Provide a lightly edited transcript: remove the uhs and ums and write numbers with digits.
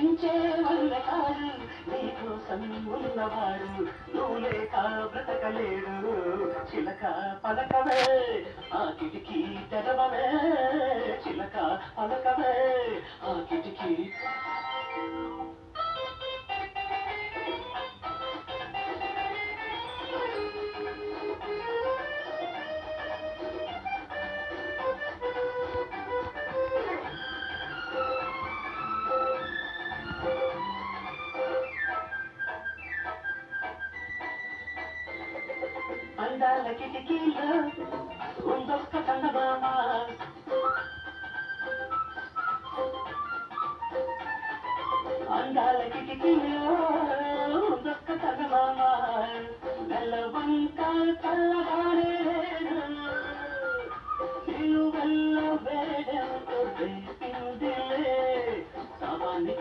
పులకించే వల్లకాడు నీకోసం ఉన్నవాడు నువ్వు లేక బ్రతకలేడు చిలక పలకవే ఆ కిటికీ తెరవవే చిలక పలకవే ఆ కిటికీ అందాల కిటికీలో ఉందొక్క చందమామ అందాల కిటికీలో ఉందొక్క చందమామ నెలవంక చల్లగానే నిలువెల్ల వేడెంతో వేసిందిలే సామాన్య